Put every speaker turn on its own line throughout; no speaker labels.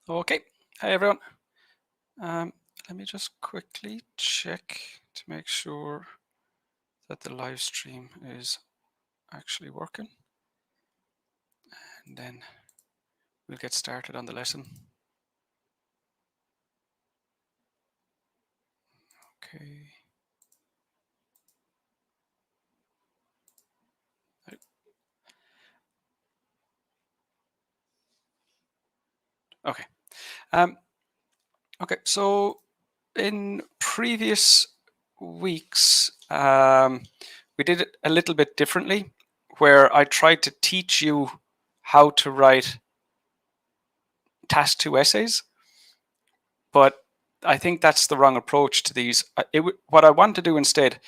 Okay, hi everyone. Let me just quickly check to make sure that the live stream is actually working, and then we'll get started on the lesson. Okay. Okay. Okay, so in previous weeks, we did it a little bit differently, where I tried to teach you how to write task 2 essays, but I think that's the wrong approach to these. What I want to do instead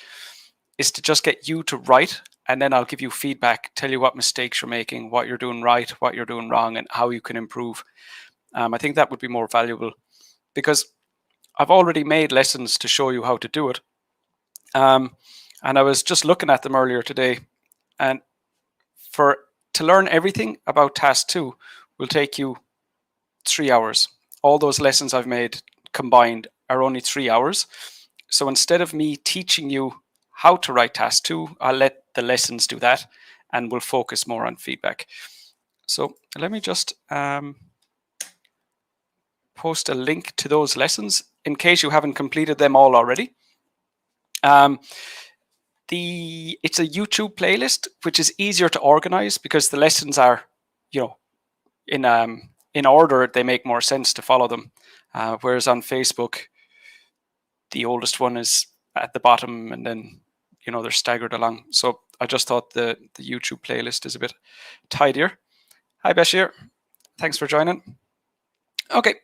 is to just get you to write, and then I'll give you feedback, tell you what mistakes you're making, what you're doing right, what you're doing wrong, and how you can improve. I think that would be more valuable, because I've already made lessons to show you how to do it. And I was just looking at them earlier today, and to learn everything about task 2 will take you 3 hours. All those lessons I've made combined are only 3 hours. So instead of me teaching you how to write task 2, I'll let the lessons do that, and we'll focus more on feedback. So let me just post a link to those lessons in case you haven't completed them all already. It's a YouTube playlist, which is easier to organize because the lessons are, in order. They make more sense to follow them. Whereas on Facebook, the oldest one is at the bottom, and then they're staggered along. So I just thought the YouTube playlist is a bit tidier. Hi Bashir, thanks for joining. Okay,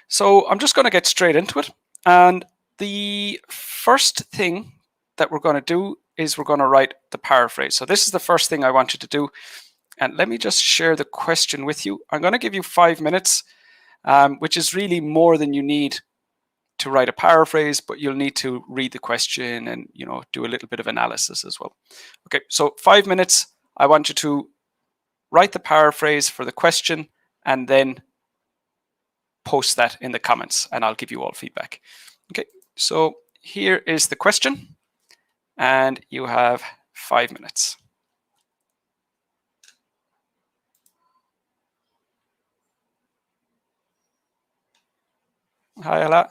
so I'm just going to get straight into it, and the first thing that we're going to do is we're going to write the paraphrase. So this is the first thing I want you to do, and let me just share the question with you. I'm going to give you 5 minutes, which is really more than you need to write a paraphrase, but you'll need to read the question and do a little bit of analysis as well. Okay, so 5 minutes. I want you to write the paraphrase for the question and then post that in the comments, and I'll give you all feedback. Okay, so here is the question, and you have 5 minutes. Hi, Ala.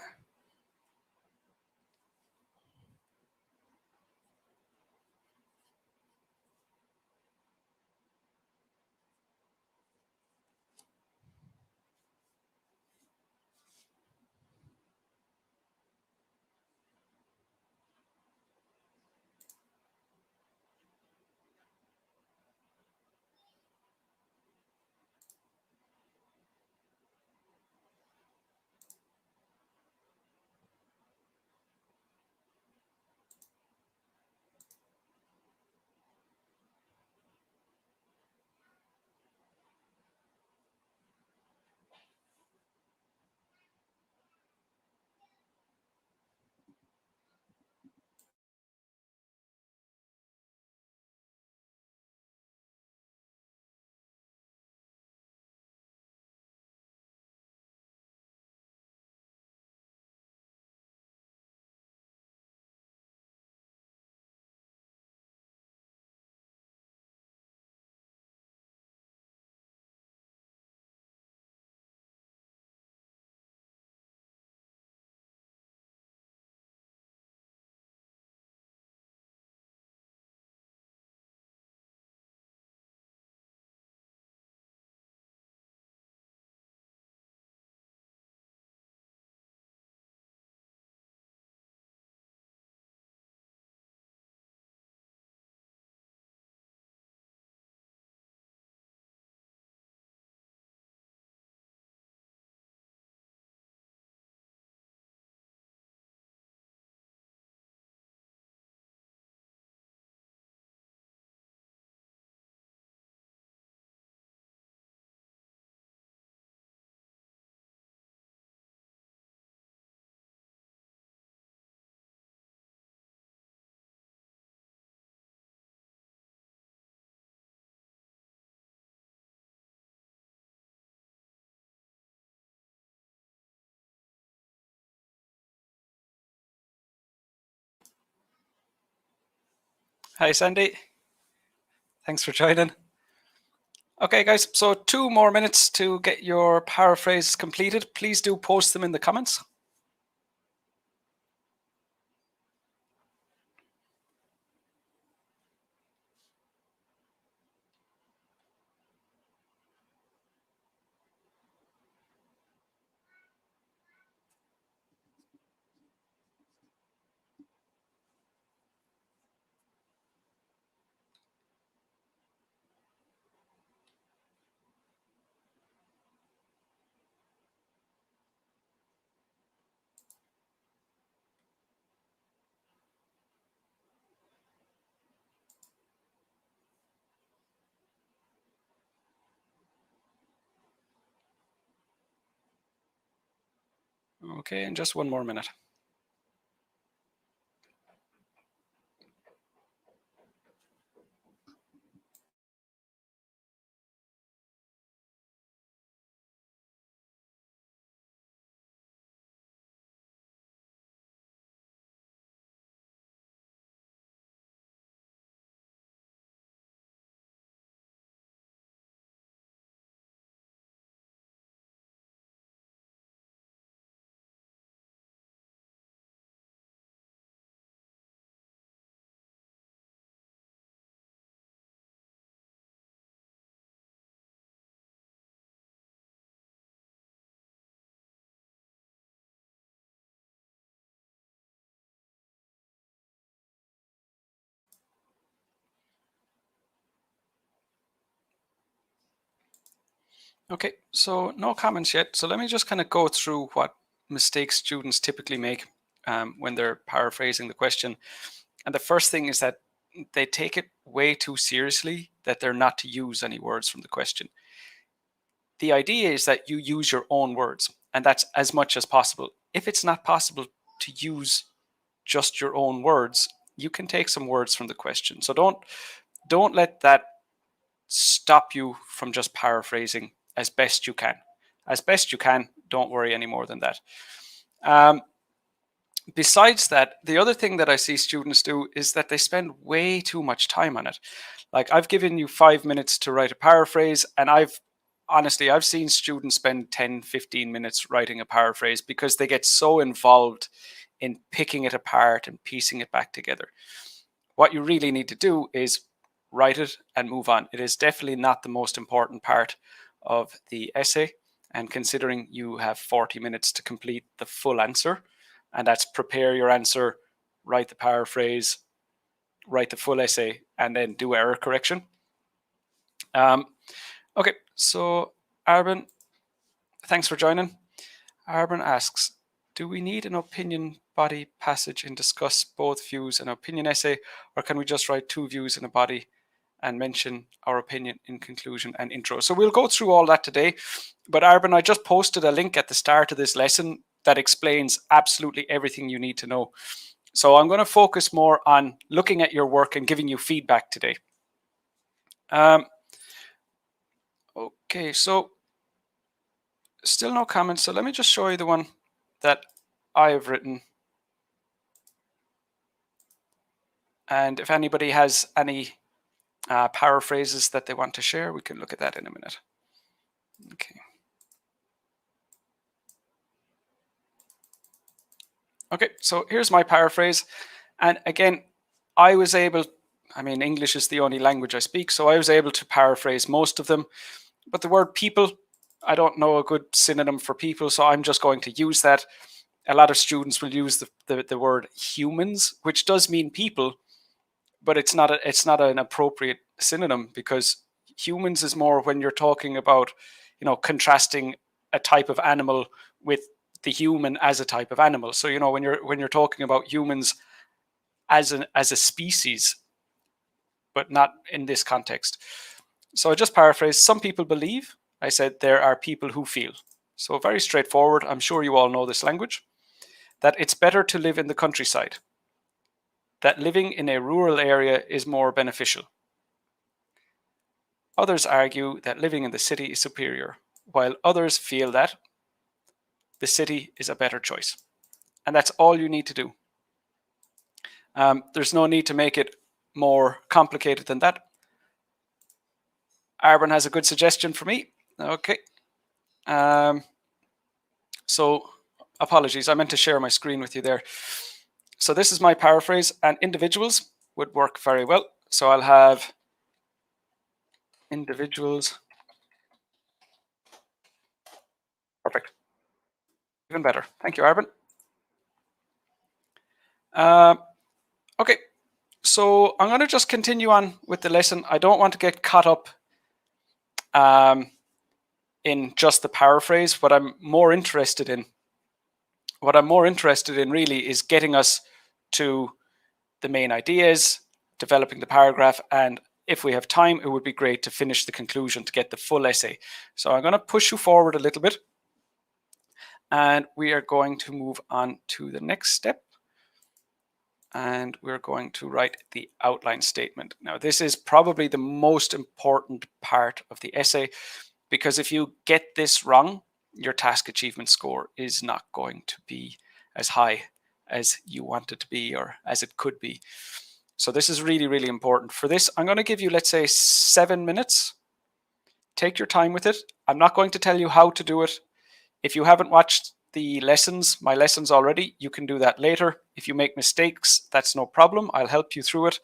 Hi, Sandy. Thanks for joining. Okay, guys, so 2 more minutes to get your paraphrase completed. Please do post them in the comments. Okay, and just 1 more minute. Okay, so no comments yet. So let me just kind of go through what mistakes students typically make when they're paraphrasing the question. And the first thing is that they take it way too seriously that they're not to use any words from the question. The idea is that you use your own words, and that's as much as possible. If it's not possible to use just your own words, you can take some words from the question. So don't let that stop you from just paraphrasing as best you can. As best you can, don't worry any more than that. Besides that, the other thing that I see students do is that they spend way too much time on it. Like, I've given you 5 minutes to write a paraphrase, and I've seen students spend 10, 15 minutes writing a paraphrase because they get so involved in picking it apart and piecing it back together. What you really need to do is write it and move on. It is definitely not the most important part of the essay. And considering you have 40 minutes to complete the full answer, and that's prepare your answer, write the paraphrase, write the full essay, and then do error correction. Okay, so Arben, thanks for joining. Arben asks, do we need an opinion body passage and discuss both views and opinion essay, or can we just write 2 views in a body and mention our opinion in conclusion and intro? So we'll go through all that today. But Arben, I just posted a link at the start of this lesson that explains absolutely everything you need to know. So I'm going to focus more on looking at your work and giving you feedback today. Okay, so still no comments. So let me just show you the one that I've written. And if anybody has any paraphrases that they want to share, we can look at that in a minute. Okay. Okay, so here's my paraphrase. And again, English is the only language I speak, so I was able to paraphrase most of them. But the word people, I don't know a good synonym for people, so I'm just going to use that. A lot of students will use the word humans, which does mean people, but it's not an appropriate synonym, because humans is more when you're talking about, contrasting a type of animal with the human as a type of animal. So when you're talking about humans as a species, but not in this context. So I just paraphrased. Some people believe. I said there are people who feel. So very straightforward. I'm sure you all know this language. That it's better to live in the countryside. That living in a rural area is more beneficial. Others argue that living in the city is superior, while others feel that the city is a better choice. And that's all you need to do. There's no need to make it more complicated than that. Arben has a good suggestion for me. Okay. So apologies, I meant to share my screen with you there. So this is my paraphrase, and individuals would work very well. So I'll have individuals. Perfect. Even better. Thank you, Arben. Okay, so I'm going to just continue on with the lesson. I don't want to get caught up in just the paraphrase. What I'm more interested in really is getting us to the main ideas, developing the paragraph, and if we have time, it would be great to finish the conclusion to get the full essay. So I'm going to push you forward a little bit, and we are going to move on to the next step. And we're going to write the outline statement. Now, this is probably the most important part of the essay, because if you get this wrong, your task achievement score is not going to be as high as you want it to be or as it could be. So this is really, really important. For this, I'm going to give you, let's say, 7 minutes. Take your time with it. I'm not going to tell you how to do it. If you haven't watched the lessons, my lessons already, you can do that later. If you make mistakes, that's no problem. I'll help you through it.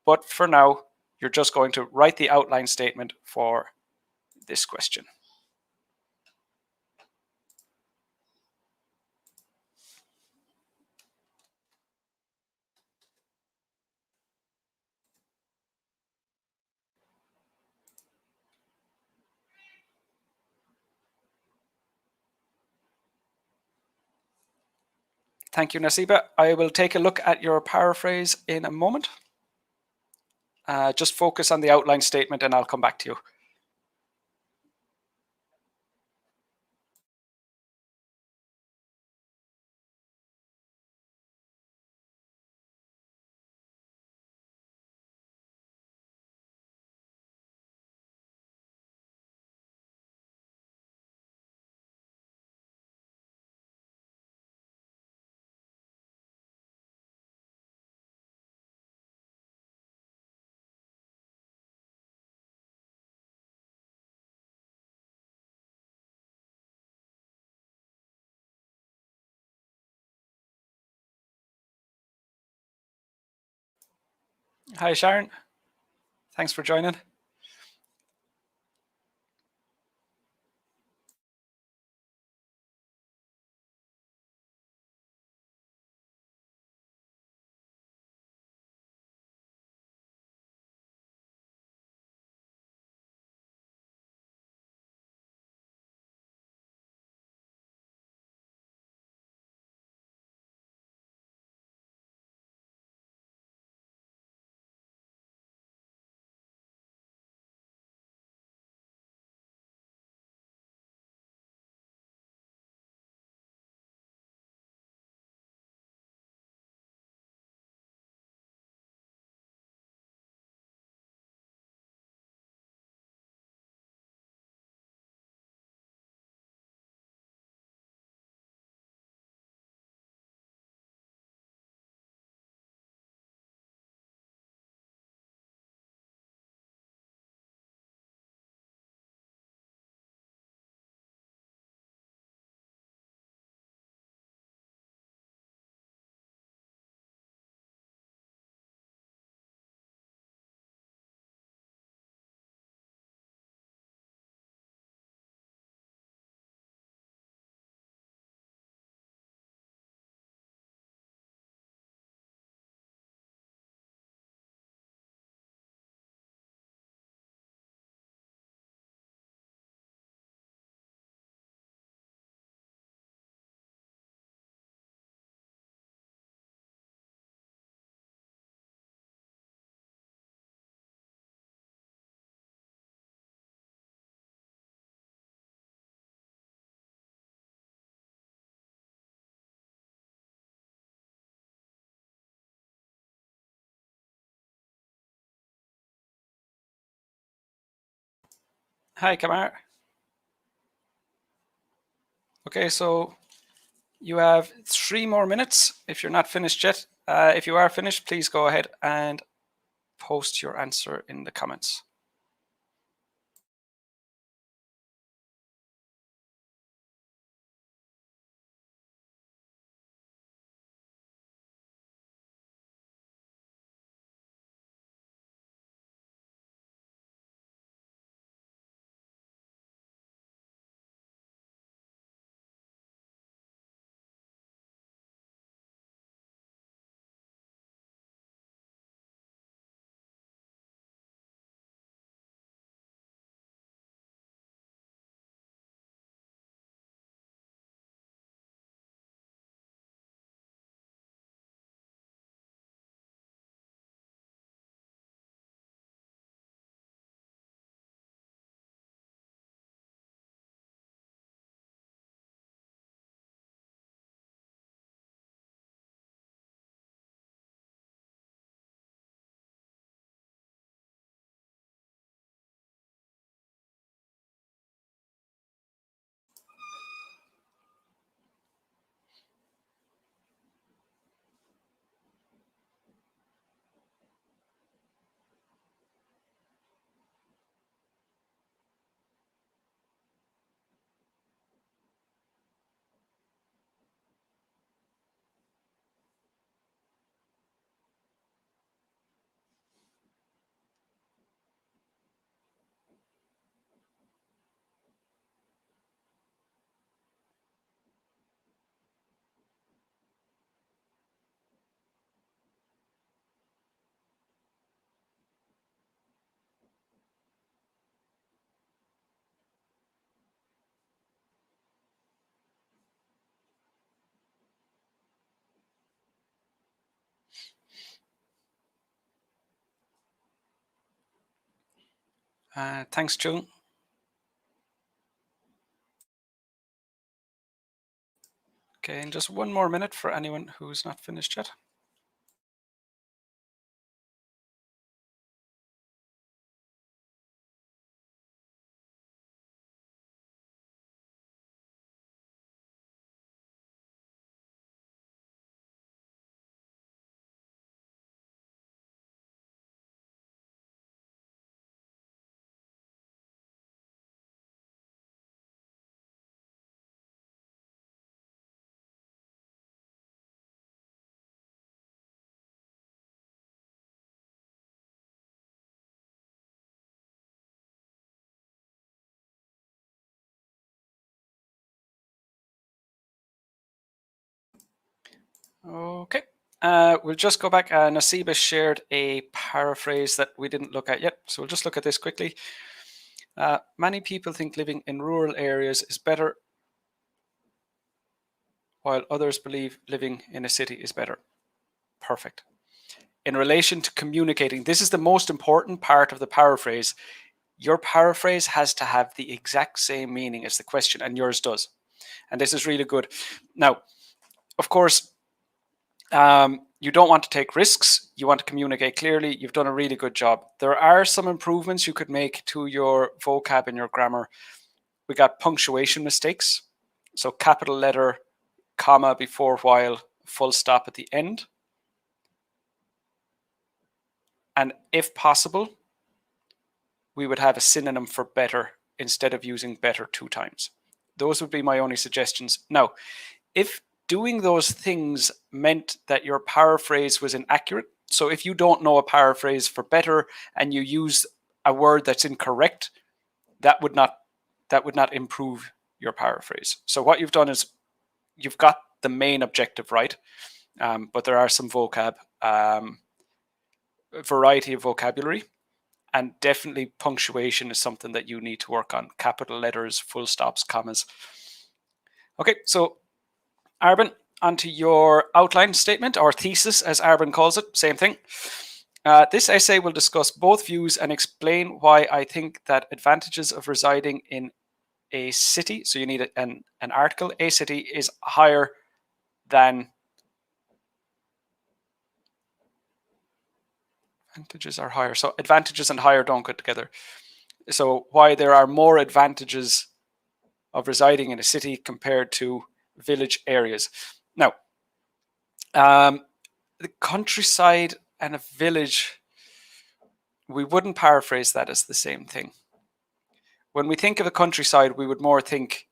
But for now, you're just going to write the outline statement for this question. Thank you, Nasiba. I will take a look at your paraphrase in a moment. Just focus on the outline statement and I'll come back to you. Hi, Sharon. Thanks for joining. Hi, Kamar. Okay, so you have 3 more minutes if you're not finished yet. If you are finished, please go ahead and post your answer in the comments. Thanks, June. Okay, and just one more minute for anyone who's not finished yet. Okay, we'll just go back. Nasiba shared a paraphrase that we didn't look at yet, so we'll just look at this quickly. Many people think living in rural areas is better, while others believe living in a city is better. Perfect. In relation to communicating, this is the most important part of the paraphrase. Your paraphrase has to have the exact same meaning as the question, and yours does. And this is really good. Now, of course, you don't want to take risks. You want to communicate clearly. You've done a really good job. There are some improvements you could make to your vocab and your grammar. We got punctuation mistakes. So capital letter, comma before while, full stop at the end. And if possible, we would have a synonym for better instead of using better 2 times. Those would be my only suggestions. Now, if doing those things meant that your paraphrase was inaccurate, so if you don't know a paraphrase for better and you use a word that's incorrect, that would not improve your paraphrase. So what you've done is you've got the main objective right, but there are some vocab, variety of vocabulary, and definitely punctuation is something that you need to work on. Capital letters, full stops, commas. Okay, so Arben, onto your outline statement, or thesis as Arben calls it, same thing. This essay will discuss both views and explain why I think that advantages of residing in a city, so you need an article, a city is higher than, advantages are higher. So advantages and higher don't go together. So why there are more advantages of residing in a city compared to village areas. Now, the countryside and a village, we wouldn't paraphrase that as the same thing. When we think of the countryside, we would more think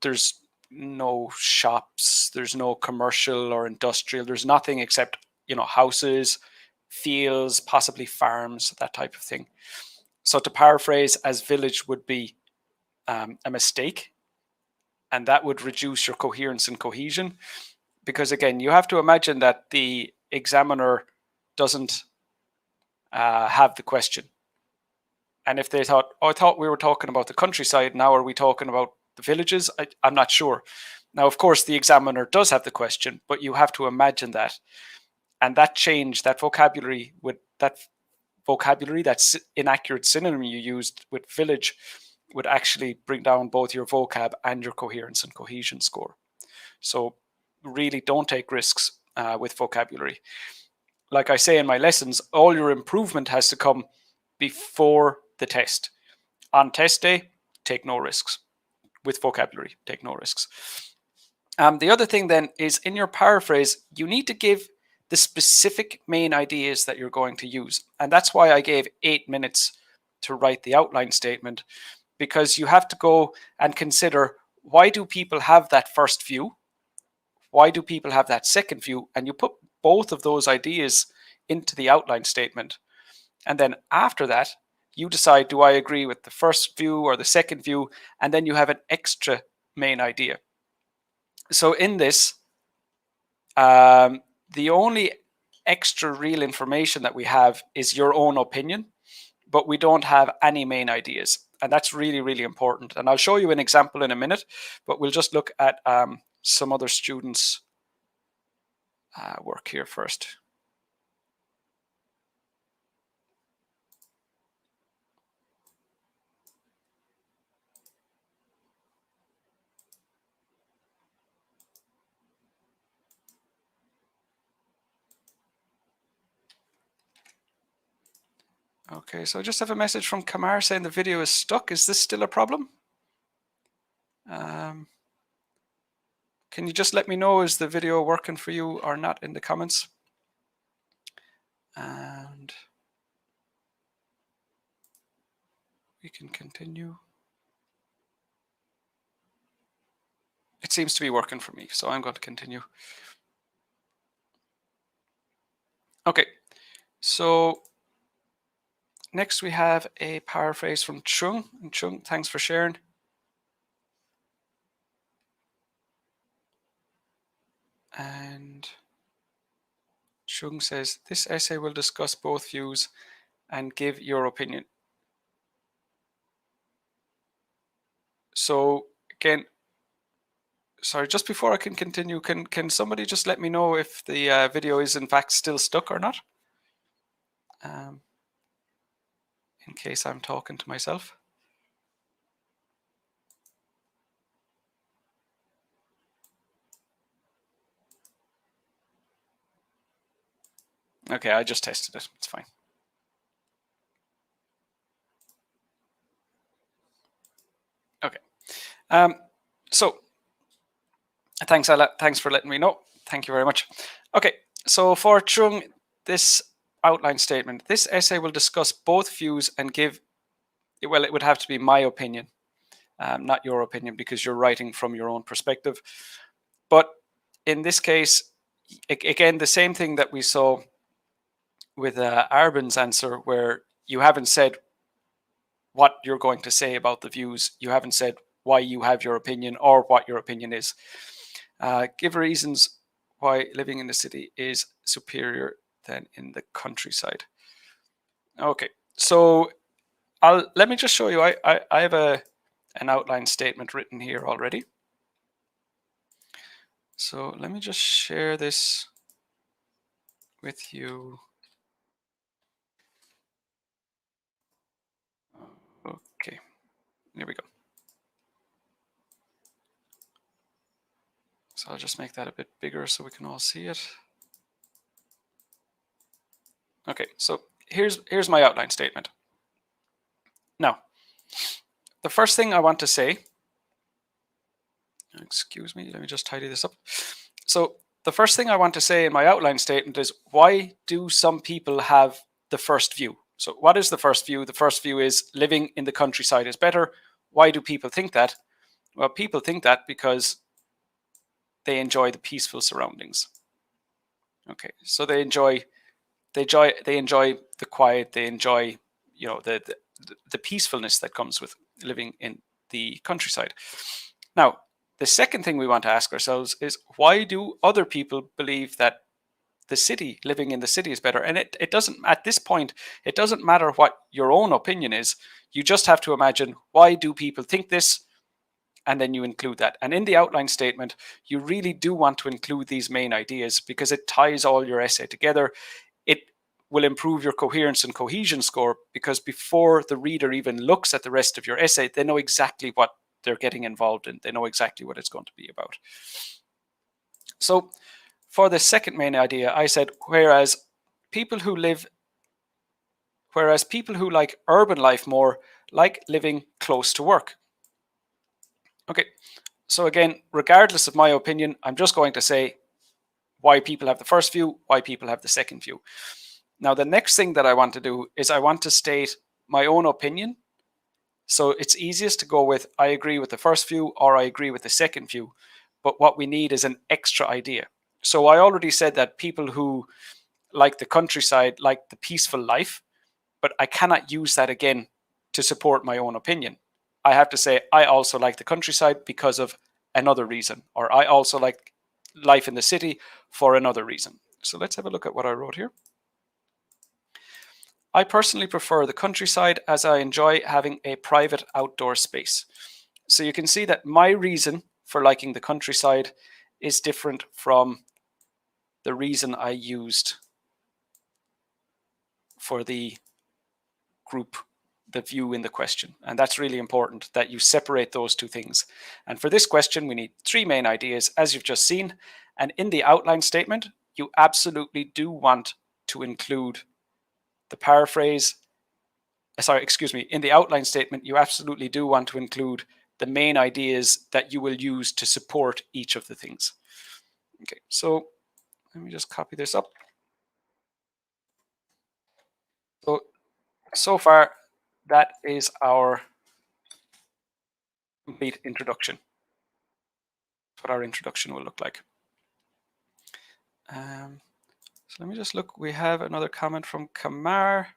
there's no shops, there's no commercial or industrial, there's nothing except, houses, fields, possibly farms, that type of thing. So to paraphrase as village would be a mistake, and that would reduce your coherence and cohesion, because again, you have to imagine that the examiner doesn't have the question. And if they thought, I thought we were talking about the countryside, now are we talking about the villages? I'm not sure. Now, of course, the examiner does have the question, but you have to imagine that. And that change, that vocabulary, that inaccurate synonym you used with village, would actually bring down both your vocab and your coherence and cohesion score. So really don't take risks with vocabulary. Like I say in my lessons, all your improvement has to come before the test. On test day, take no risks. With vocabulary, take no risks. The other thing then is, in your paraphrase, you need to give the specific main ideas that you're going to use. And that's why I gave 8 minutes to write the outline statement, because you have to go and consider, why do people have that first view? Why do people have that second view? And you put both of those ideas into the outline statement. And then after that, you decide, do I agree with the first view or the second view? And then you have an extra main idea. So in this, the only extra real information that we have is your own opinion, but we don't have any main ideas. And that's really, really important. And I'll show you an example in a minute, but we'll just look at some other students' work here first. Okay, so I just have a message from Kamar saying the video is stuck. Is this still a problem? Can you just let me know, is the video working for you or not in the comments? And we can continue. It seems to be working for me, so I'm going to continue. Okay, so next we have a paraphrase from Chung. And Chung, thanks for sharing. And Chung says, this essay will discuss both views and give your opinion. So again, sorry, just before I can continue, can somebody just let me know if the video is in fact still stuck or not? In case I'm talking to myself. Okay, I just tested it. It's fine. Okay. So thanks for letting me know. Thank you very much. Okay, so for Chung, this outline statement, this essay will discuss both views and give, well, it would have to be my opinion, not your opinion, because you're writing from your own perspective. But in this case, again, the same thing that we saw with Arbin's answer, where you haven't said what you're going to say about the views. You haven't said why you have your opinion or what your opinion is. Give reasons why living in the city is superior than in the countryside. Okay, so let me just show you. I have an outline statement written here already. So let me just share this with you. Okay, there we go. So I'll just make that a bit bigger so we can all see it. Okay, so here's my outline statement. Now, the first thing I want to say, excuse me, let me just tidy this up. So the first thing I want to say in my outline statement is, why do some people have the first view. So what is the first view? The first view is living in the countryside is better. Why do people think that? Well, people think that because they enjoy the peaceful surroundings. Okay, so they enjoy the quiet. They enjoy, the peacefulness that comes with living in the countryside. Now, the second thing we want to ask ourselves is, why do other people believe that living in the city is better? And it doesn't, at this point, it doesn't matter what your own opinion is. You just have to imagine, why do people think this? And then you include that. And in the outline statement, you really do want to include these main ideas, because it ties all your essay together. It will improve your coherence and cohesion score, because before the reader even looks at the rest of your essay, they know exactly what they're getting involved in. They know exactly what it's going to be about. So for the second main idea, I said, whereas people who like urban life more like living close to work. Okay, so again, regardless of my opinion, I'm just going to say why people have the first view, why people have the second view. Now, the next thing that I want to do is I want to state my own opinion. So it's easiest to go with, I agree with the first view, or I agree with the second view. But what we need is an extra idea. So I already said that people who like the countryside like the peaceful life, but I cannot use that again to support my own opinion. I have to say, I also like the countryside because of another reason, or I also like life in the city for another reason. So let's have a look at what I wrote here. I personally prefer the countryside as I enjoy having a private outdoor space. So you can see that my reason for liking the countryside is different from the reason I used for the group, the view in the question. And that's really important, that you separate those two things. And for this question, we need three main ideas, as you've just seen. And in the outline statement, you absolutely do want to include the paraphrase. In the outline statement, you absolutely do want to include the main ideas that you will use to support each of the things. Okay, so let me just copy this up. So far, that is our complete introduction. That's what our introduction will look like. So let me just look. We have another comment from Kamar.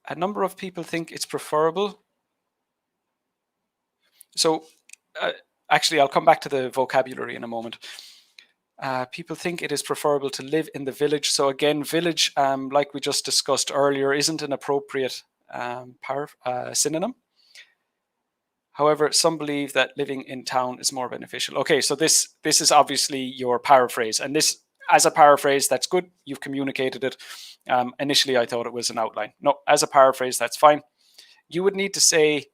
A number of people think it's preferable. So actually, I'll come back to the vocabulary in a moment. People think it is preferable to live in the village. So again, village, like we just discussed earlier, isn't an appropriate synonym. However, some believe that living in town is more beneficial. Okay, so this is obviously your paraphrase, and this, as a paraphrase, that's good. You've communicated it. Initially, I thought it was an outline. No, as a paraphrase, that's fine. You would need to say,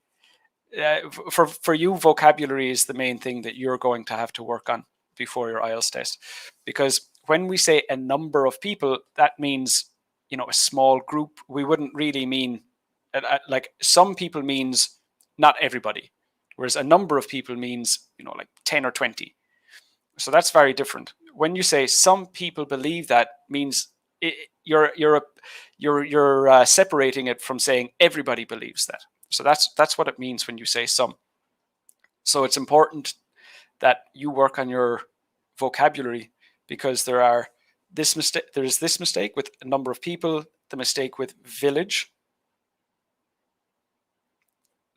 for you, vocabulary is the main thing that you're going to have to work on before your IELTS test, because when we say a number of people, that means, a small group. We wouldn't really mean like some people means not everybody, whereas a number of people means like 10 or 20. So that's very different. When you say some people believe, that means you're separating it from saying everybody believes that. So that's what it means when you say some. So it's important that you work on your vocabulary, because there's this mistake with a number of people, the mistake with village,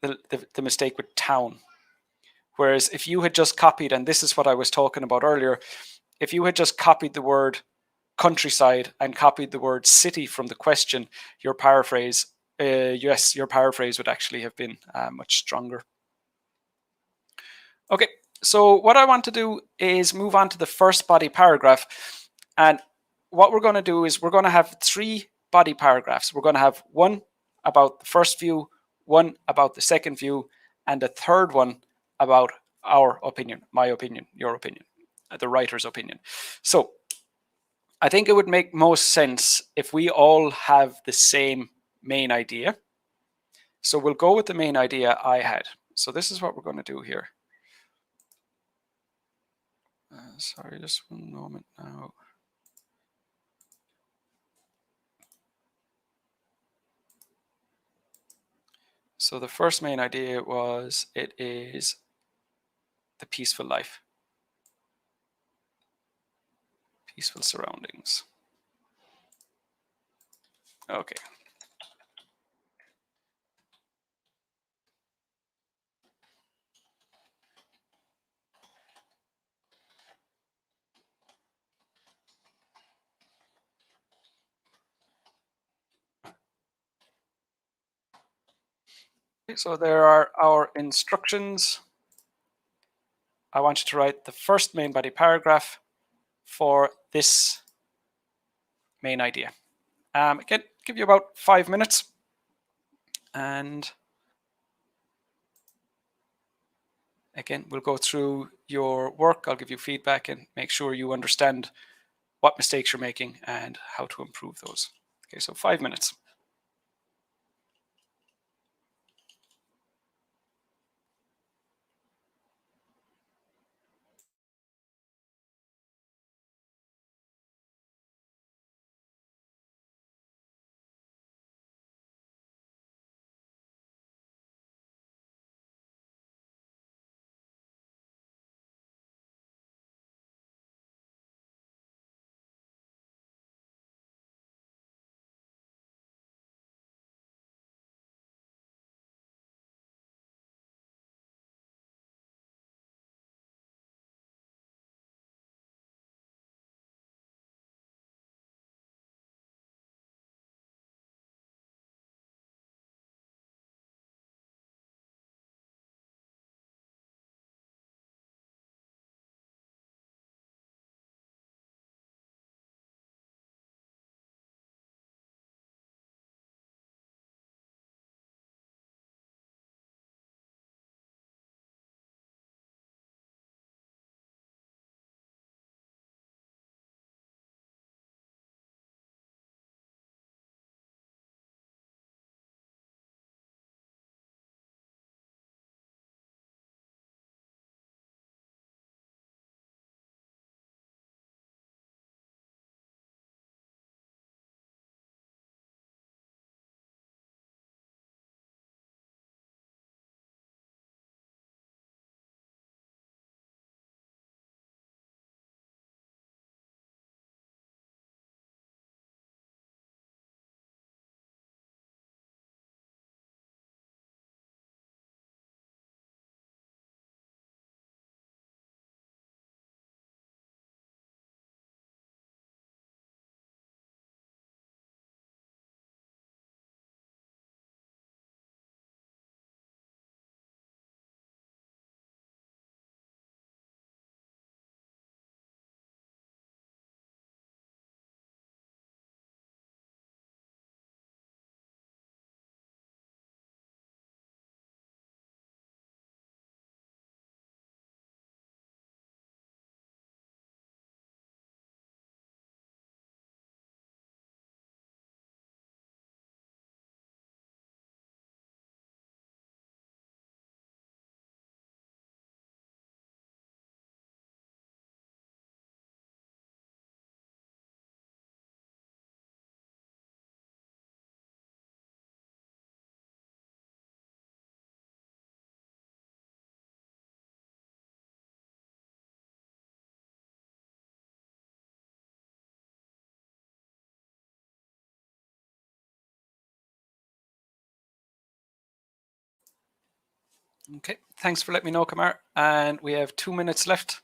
the mistake with town. Whereas if you had just copied, and this is what I was talking about earlier, if you had just copied the word countryside and copied the word city from the question, your paraphrase would actually have been much stronger. Okay, so what I want to do is move on to the first body paragraph. And what we're going to do is we're going to have three body paragraphs. We're going to have one about the first view, one about the second view, and a third one about our opinion, my opinion, your opinion, the writer's opinion. So I think it would make most sense if we all have the same main idea. So we'll go with the main idea I had. So this is what we're going to do here. Sorry, just one moment now. So the first main idea was it is the peaceful life, peaceful surroundings. Okay. So there are our instructions. I want you to write the first main body paragraph for this main idea. Again, give you about 5 minutes, and again, we'll go through your work. I'll give you feedback and make sure you understand what mistakes you're making and how to improve those. Okay, so 5 minutes. Okay, thanks for letting me know, Kamar. And we have 2 minutes left.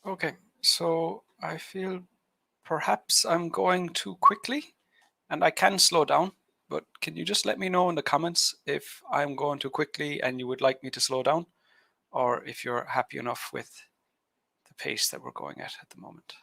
Okay, so I feel perhaps I'm going too quickly, and I can slow down, but can you just let me know in the comments if I'm going too quickly and you would like me to slow down, or if you're happy enough with the pace that we're going at the moment.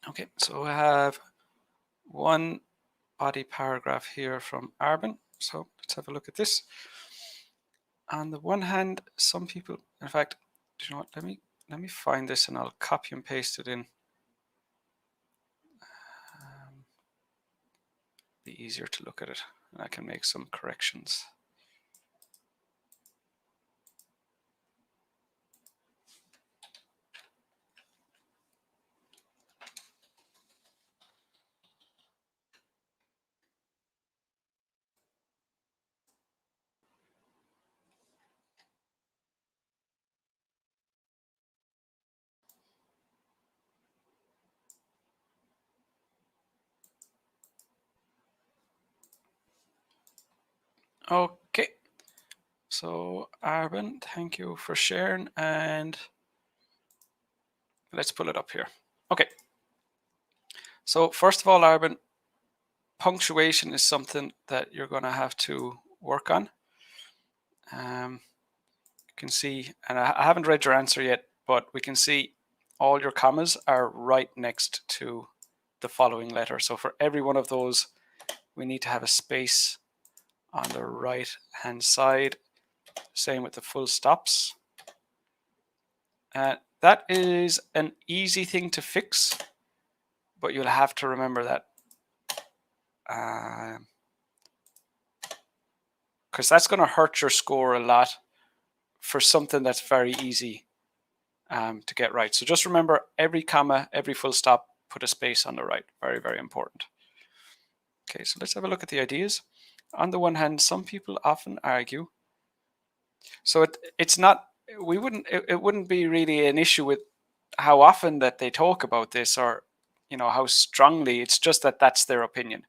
Okay, so I have one body paragraph here from Arben. So let's have a look at this. On the one hand, some people, in fact, do you know what? Let me find this and I'll copy and paste it in. Be easier to look at it, and I can make some corrections. Okay, so Arben, thank you for sharing, and let's pull it up here. Okay, so first of all, Arben, punctuation is something that you're going to have to work on. You can see, and I haven't read your answer yet, but we can see all your commas are right next to the following letter. So for every one of those, we need to have a space on the right hand side. Same with the full stops. That is an easy thing to fix, but you'll have to remember that because that's going to hurt your score a lot for something that's very easy to get right. So just remember every comma, every full stop, put a space on the right. Very, very important. Okay, so let's have a look at the ideas. On the one hand, some people often argue. So it's not, it wouldn't be really an issue with how often that they talk about this or, how strongly. It's just that that's their opinion.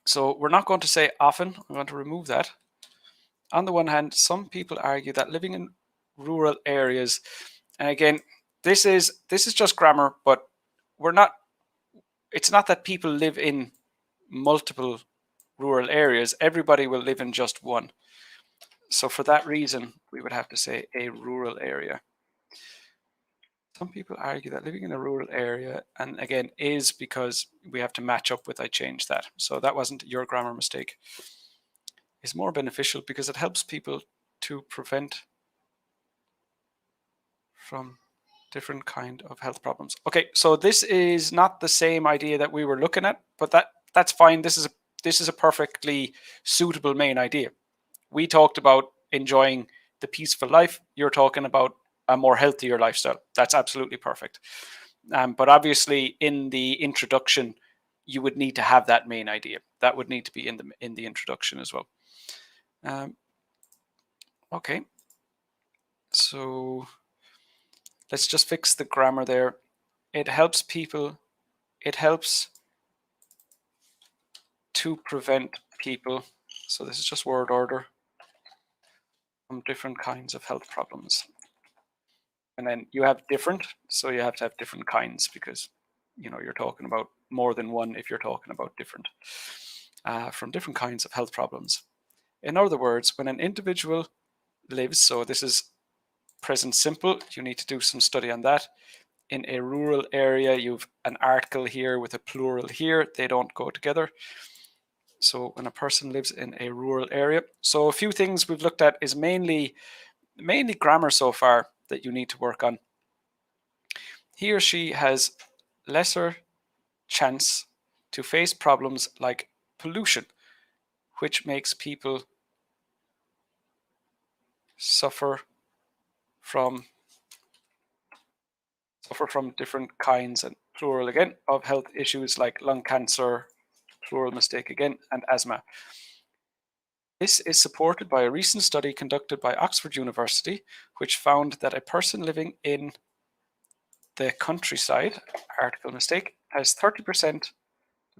So we're not going to say often. I'm going to remove that. On the one hand, some people argue that living in rural areas, and again, this is just grammar, but we're not. It's not that people live in multiple rural areas. Everybody will live in just one. So for that reason, we would have to say a rural area. Some people argue that living in a rural area, and again, is because we have to match up with I changed that. So that wasn't your grammar mistake. Is more beneficial because it helps people to prevent from different kind of health problems. Okay, so this is not the same idea that we were looking at, but that's fine. This is a perfectly suitable main idea. We talked about enjoying the peaceful life. You're talking about a more healthier lifestyle. That's absolutely perfect. But obviously, in the introduction, you would need to have that main idea. That would need to be in the introduction as well. Okay, so let's just fix the grammar there. It helps people. It helps to prevent people. So this is just word order from different kinds of health problems. And then you have different, so you have to have different kinds because you're talking about more than one if you're talking about different from different kinds of health problems. In other words, when an individual lives, so this is present simple, you need to do some study on that. In a rural area, you've an article here with a plural here. They don't go together. So when a person lives in a rural area. So a few things we've looked at is mainly grammar so far that you need to work on. He or she has lesser chance to face problems like pollution, which makes people suffer from different kinds plural again, of health issues like lung cancer, plural mistake again, and asthma. This is supported by a recent study conducted by Oxford University, which found that a person living in the countryside, article mistake, has 30%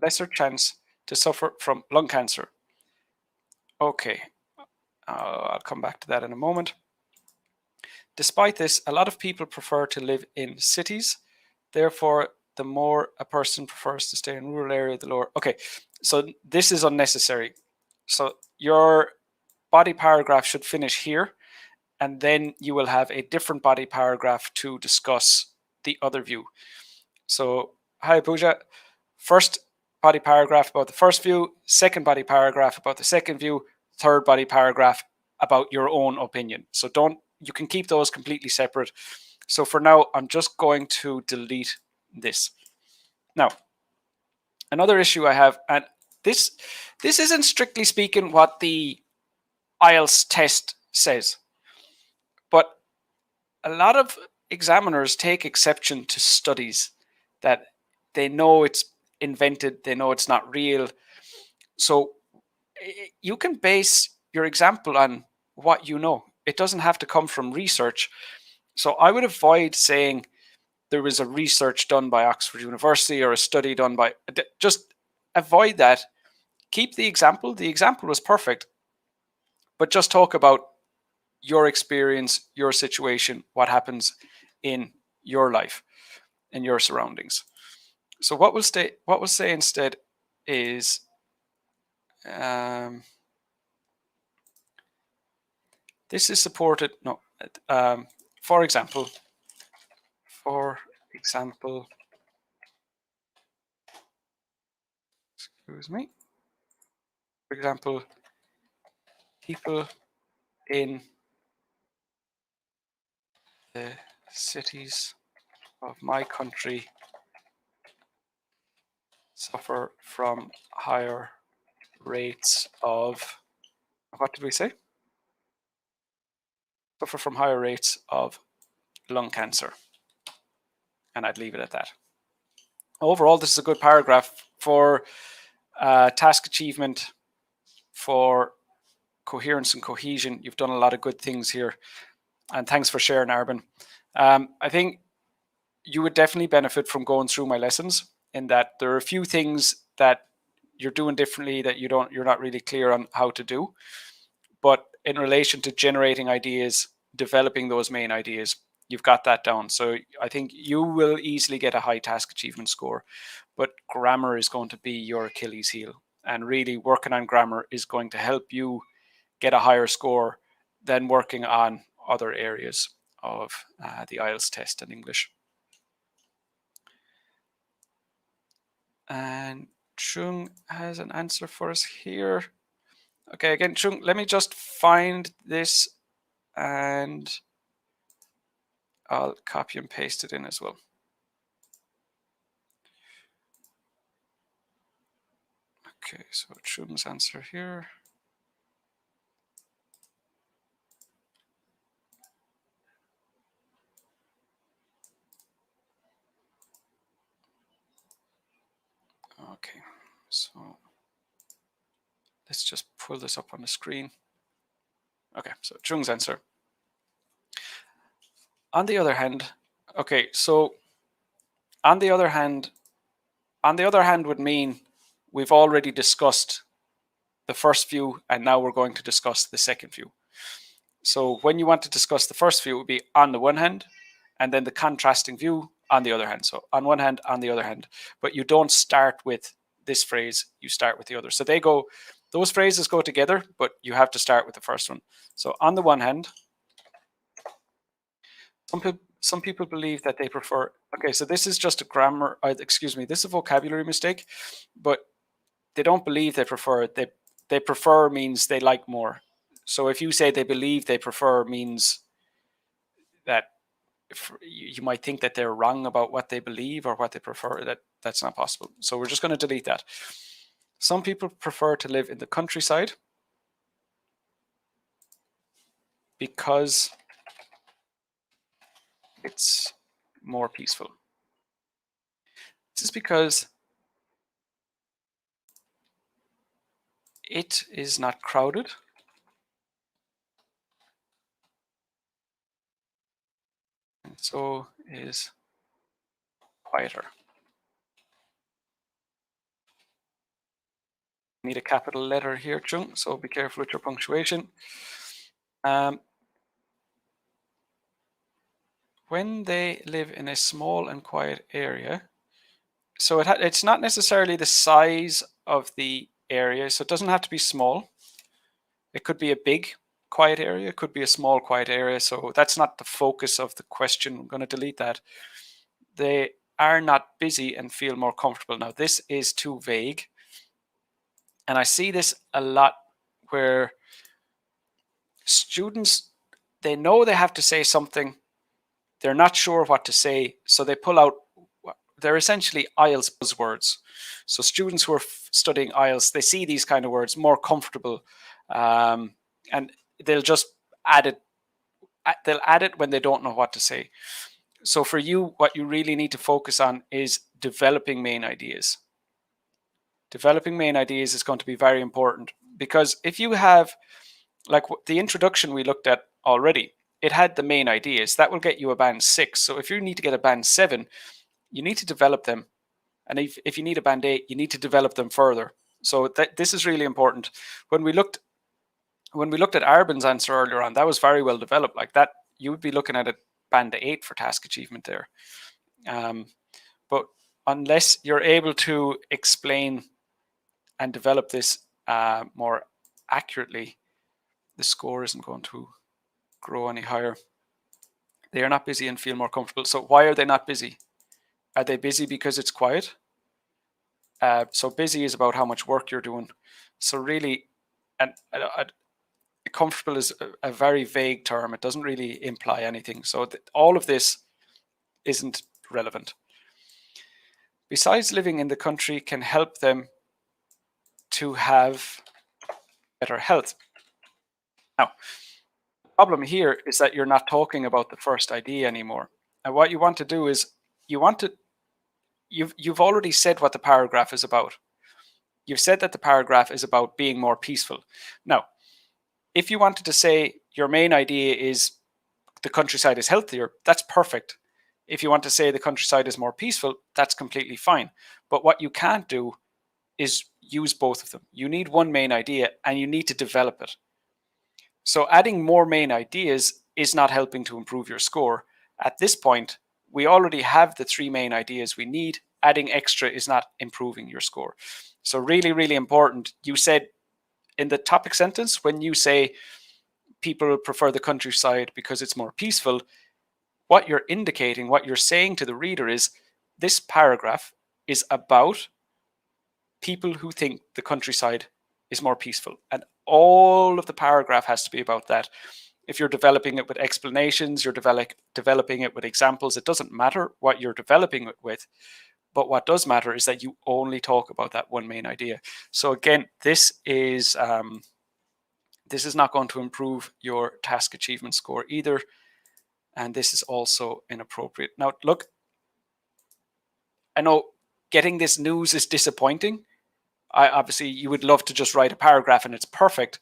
lesser chance to suffer from lung cancer. Okay, I'll come back to that in a moment. Despite this, a lot of people prefer to live in cities. Therefore, the more a person prefers to stay in rural area, the lower. Okay, so this is unnecessary. So your body paragraph should finish here, and then you will have a different body paragraph to discuss the other view. So, hi Pooja, first body paragraph about the first view, second body paragraph about the second view, third body paragraph about your own opinion. So you can keep those completely separate. So for now, I'm just going to delete this. Now, another issue I have, and this isn't strictly speaking what the IELTS test says, but a lot of examiners take exception to studies that they know it's invented, they know it's not real. So you can base your example on what you know. It doesn't have to come from research. So I would avoid saying there was a research done by Oxford University or a study done by, just avoid that. Keep the example. The example was perfect, but just talk about your experience, your situation, what happens in your life, in your surroundings. So what we'll say instead is, this is supported. No, for example, excuse me. For example, people in the cities of my country suffer from higher rates of, what did we say? Suffer from higher rates of lung cancer. And I'd leave it at that. Overall, this is a good paragraph for task achievement, for coherence and cohesion. You've done a lot of good things here. And thanks for sharing, Arben. I think you would definitely benefit from going through my lessons, in that there are a few things that you're doing differently that you're not really clear on how to do. But in relation to generating ideas, developing those main ideas, you've got that down. So I think you will easily get a high task achievement score, but grammar is going to be your Achilles heel. And really working on grammar is going to help you get a higher score than working on other areas of the IELTS test in English. And Chung has an answer for us here. Okay, again, Chung, let me just find this and I'll copy and paste it in as well. Okay, so Chung's answer here. Okay, so let's just pull this up on the screen. Okay, so Chung's answer. On the other hand, okay, so on the other hand would mean we've already discussed the first view and now we're going to discuss the second view. So when you want to discuss the first view, it would be on the one hand, and then the contrasting view on the other hand. So on one hand, on the other hand. But you don't start with this phrase, you start with the other. So those phrases go together, but you have to start with the first one. So on the one hand, some people believe that they prefer, okay, so this is just a grammar, excuse me, this is a vocabulary mistake, but they don't believe they prefer, they prefer means they like more. So if you say they believe they prefer, means that you might think that they're wrong about what they believe or what they prefer. That's not possible. So we're just going to delete that. Some people prefer to live in the countryside because it's more peaceful. is because it is not crowded. And so is quieter. Need a capital letter here, Chung, so be careful with your punctuation. When they live in a small and quiet area, so it's not necessarily the size of the area, so it doesn't have to be small. It could be a big quiet area, it could be a small quiet area, so that's not the focus of the question. I'm going to delete that. They are not busy and feel more comfortable. Now, this is too vague, and I see this a lot where students, they know they have to say something, they're not sure what to say, so they pull out, they're essentially IELTS buzzwords. So students who are studying IELTS, they see these kind of words, more comfortable, and they'll just add it. They'll add it when they don't know what to say. So for you, what you really need to focus on is developing main ideas. Developing main ideas is going to be very important, because if you have, like the introduction we looked at already, it had the main ideas. That will get you a band 6. So if you need to get a band 7, you need to develop them. And if you need a band 8, you need to develop them further. So this is really important. When we looked at Arbin's answer earlier on, that was very well developed. Like that, you would be looking at a band 8 for task achievement there. But unless you're able to explain and develop this more accurately, the score isn't going to grow any higher. They are not busy and feel more comfortable. So why are they not busy? Are they busy because it's quiet? So busy is about how much work you're doing. So really, and comfortable is a very vague term. It doesn't really imply anything. So all of this isn't relevant. Besides, living in the country can help them to have better health. Now, the problem here is that you're not talking about the first idea anymore. And what you want to do is you've already said what the paragraph is about. You've said that the paragraph is about being more peaceful. Now, if you wanted to say your main idea is the countryside is healthier, that's perfect. If you want to say the countryside is more peaceful, that's completely fine. But what you can't do is use both of them. You need one main idea and you need to develop it. So adding more main ideas is not helping to improve your score. At this point, we already have the 3 main ideas we need. Adding extra is not improving your score. So really, really important. You said in the topic sentence, when you say people prefer the countryside because it's more peaceful, what you're indicating, what you're saying to the reader is this paragraph is about people who think the countryside is more peaceful. And all of the paragraph has to be about that. If you're developing it with explanations, you're developing it with examples, it doesn't matter what you're developing it with. But what does matter is that you only talk about that one main idea. So again, this is not going to improve your task achievement score either. And this is also inappropriate. Now, look, I know getting this news is disappointing. Obviously, you would love to just write a paragraph and it's perfect.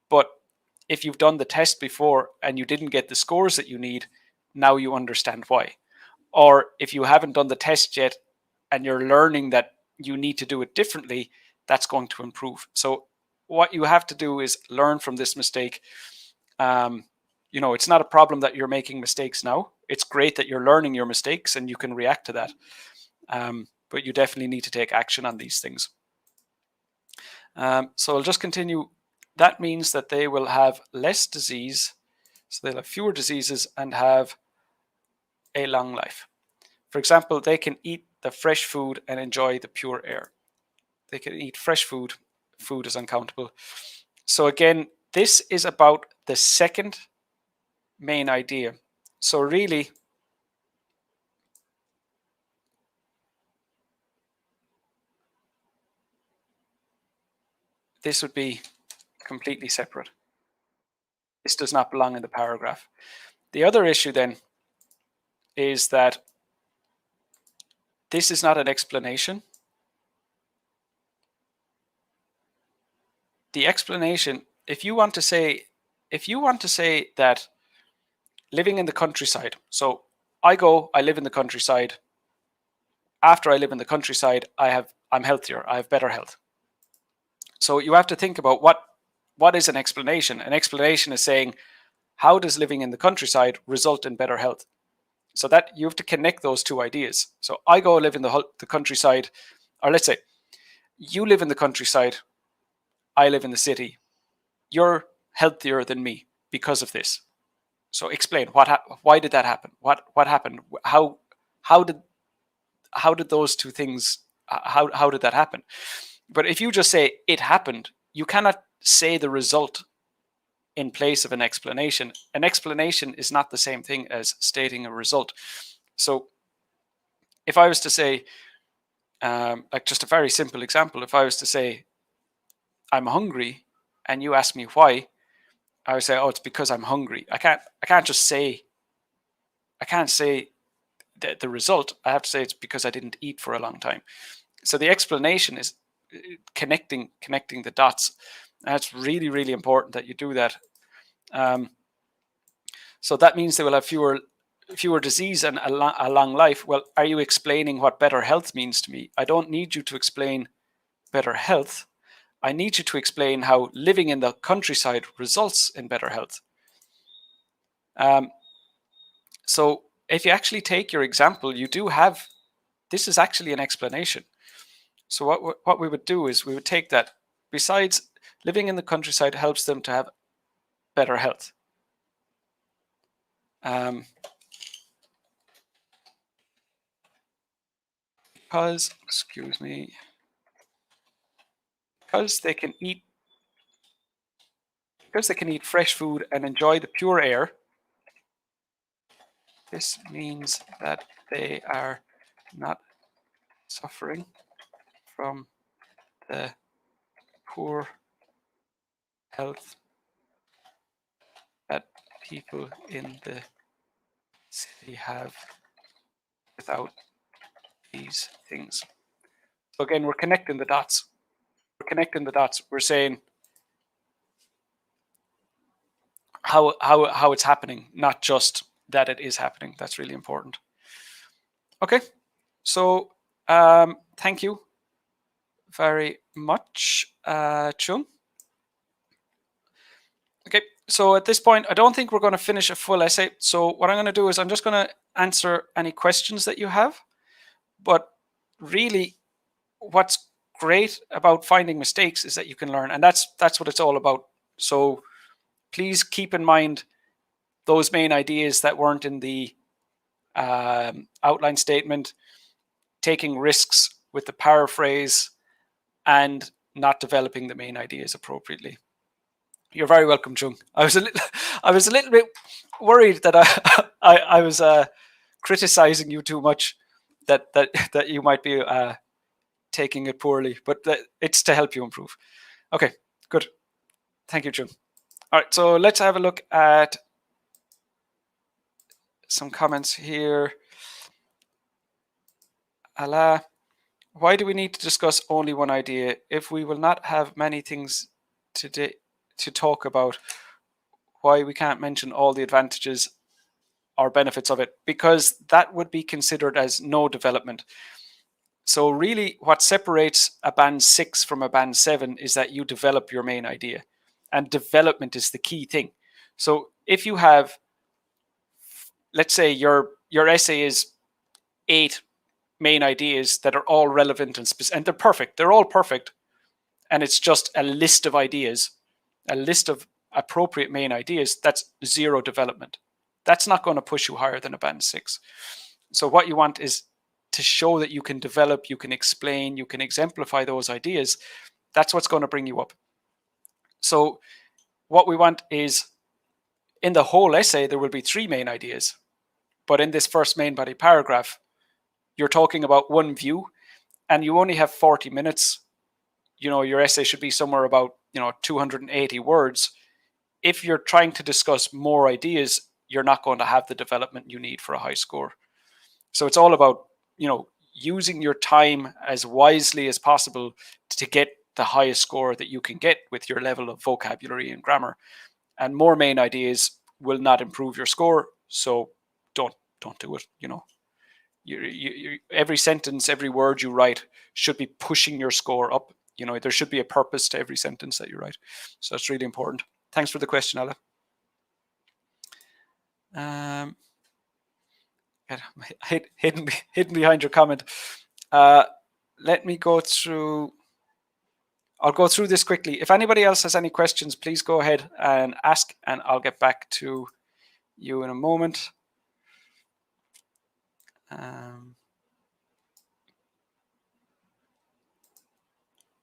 But if you've done the test before and you didn't get the scores that you need, now you understand why. Or if you haven't done the test yet and you're learning that you need to do it differently, that's going to improve. So what you have to do is learn from this mistake. It's not a problem that you're making mistakes now. It's great that you're learning your mistakes and you can react to that. But you definitely need to take action on these things. So I'll just continue. That means that they will have less disease. So they'll have fewer diseases and have a long life. For example, they can eat the fresh food and enjoy the pure air. They can eat fresh food. Food is uncountable. So again, this is about the second main idea. So really, this would be completely separate. This does not belong in the paragraph. The other issue then is that this is not an explanation. The explanation, if you want to say that living in the countryside, so I live in the countryside. After I live in the countryside, I'm healthier. I have better health. So you have to think about what is an explanation. An explanation is saying, how does living in the countryside result in better health? So that you have to connect those two ideas. So I go live in the countryside, or let's say you live in the countryside, I live in the city. You're healthier than me because of this. So explain why did that happen? What happened? How did those two things? How did that happen? But if you just say it happened, you cannot say the result in place of an explanation. An explanation is not the same thing as stating a result. So if I was to say, like just a very simple example, if I was to say, I'm hungry, and you ask me why, I would say, oh, it's because I'm hungry. I can't say the result. I have to say it's because I didn't eat for a long time. So the explanation is connecting the dots. And it's really, really important that you do that. So that means they will have fewer disease and a long life. Well, are you explaining what better health means to me? I don't need you to explain better health. I need you to explain how living in the countryside results in better health. So if you actually take your example, you do have, this is actually an explanation. So what we would do is we would take that, besides living in the countryside helps them to have better health. Because they can eat fresh food and enjoy the pure air. This means that they are not suffering from the poor health that people in the city have without these things. So again, we're connecting the dots. We're saying how it's happening, not just that it is happening. That's really important. Okay, so thank you very much, Chung. Okay, so at this point, I don't think we're going to finish a full essay. So what I'm going to do is I'm just going to answer any questions that you have. But really, what's great about finding mistakes is that you can learn, and that's what it's all about. So please keep in mind those main ideas that weren't in the outline statement, taking risks with the paraphrase, and not developing the main ideas appropriately. You're very welcome, Chung. I was a little bit worried that I was criticizing you too much, that you might be taking it poorly, but it's to help you improve. Okay, good. Thank you, Chung. All right, so let's have a look at some comments here. Allah, why do we need to discuss only one idea if we will not have many things today to talk about? Why we can't mention all the advantages or benefits of it? Because that would be considered as no development. So really what separates a band 6 from a band 7 is that you develop your main idea, and development is the key thing. So if you have, let's say your essay is 8 main ideas that are all relevant and they're perfect. They're all perfect. And it's just a list of ideas, a list of appropriate main ideas. That's 0 development. That's not going to push you higher than a band 6. So what you want is to show that you can develop, you can explain, you can exemplify those ideas. That's what's going to bring you up. So what we want is, in the whole essay, there will be 3 main ideas. But in this first main body paragraph, you're talking about one view, and you only have 40 minutes. Your essay should be somewhere about 280 words. If you're trying to discuss more ideas, you're not going to have the development you need for a high score. So it's all about using your time as wisely as possible to get the highest score that you can get with your level of vocabulary and grammar. And more main ideas will not improve your score, so don't do it. Every sentence, every word you write should be pushing your score up. There should be a purpose to every sentence that you write. So that's really important. Thanks for the question, Ella. Hidden behind your comment. Let me go through. I'll go through this quickly. If anybody else has any questions, please go ahead and ask, and I'll get back to you in a moment.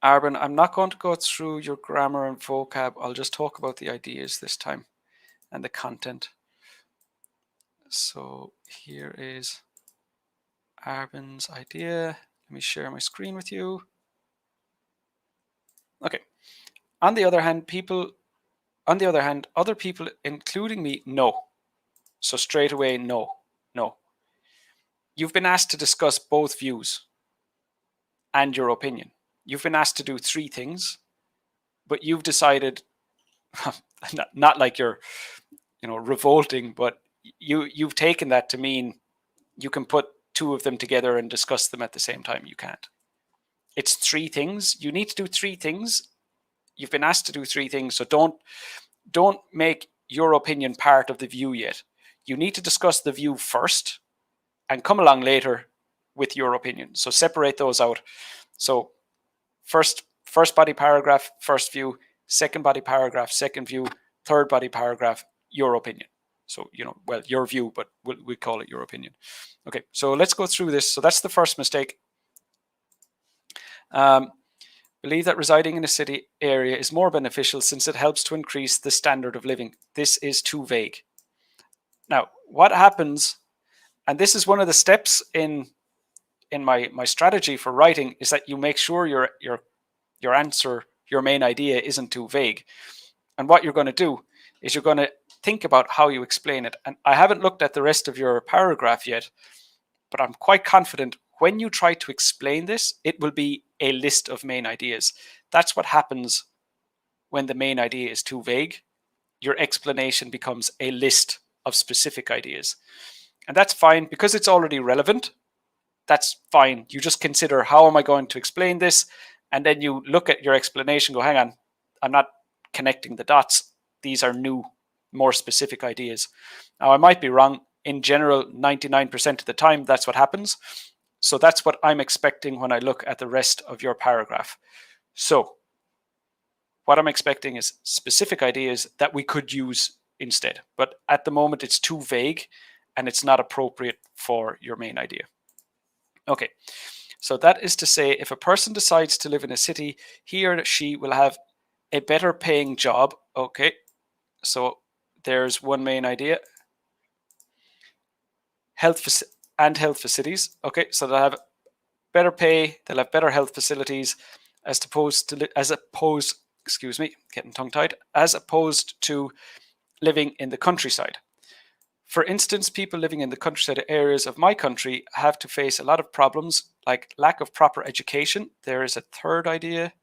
Arben, I'm not going to go through your grammar and vocab. I'll just talk about the ideas this time and the content. So here is Arben's idea. Let me share my screen with you. Okay. On the other hand, other people, including me, no. So straight away, no. You've been asked to discuss both views and your opinion. You've been asked to do 3 things, but you've decided, not like you're, revolting, but you've taken that to mean you can put 2 of them together and discuss them at the same time. You can't. It's 3 things. You need to do 3 things. You've been asked to do 3 things, so don't make your opinion part of the view yet. You need to discuss the view first and come along later with your opinion. So separate those out. So first body paragraph, first view, second body paragraph, second view, third body paragraph, your opinion. So, your view, but we call it your opinion. Okay, so let's go through this. So that's the first mistake. Believe that residing in a city area is more beneficial since it helps to increase the standard of living. This is too vague. Now, what happens, and this is one of the steps in my strategy for writing, is that you make sure your answer, your main idea, isn't too vague. And what you're going to do is you're going to think about how you explain it. And I haven't looked at the rest of your paragraph yet, but I'm quite confident when you try to explain this, it will be a list of main ideas. That's what happens when the main idea is too vague. Your explanation becomes a list of specific ideas. And that's fine because it's already relevant. That's fine. You just consider, how am I going to explain this? And then you look at your explanation, go, hang on, I'm not connecting the dots. These are new, more specific ideas. Now, I might be wrong. In general, 99% of the time, that's what happens. So that's what I'm expecting when I look at the rest of your paragraph. So what I'm expecting is specific ideas that we could use instead. But at the moment, it's too vague and it's not appropriate for your main idea. Okay, so that is to say, if a person decides to live in a city, he or she will have a better paying job. Okay, so there's one main idea. Health facilities. Okay, so they'll have better pay, they'll have better health facilities, as opposed, getting tongue-tied, as opposed to living in the countryside. For instance, people living in the countryside areas of my country have to face a lot of problems like lack of proper education. There is a third idea.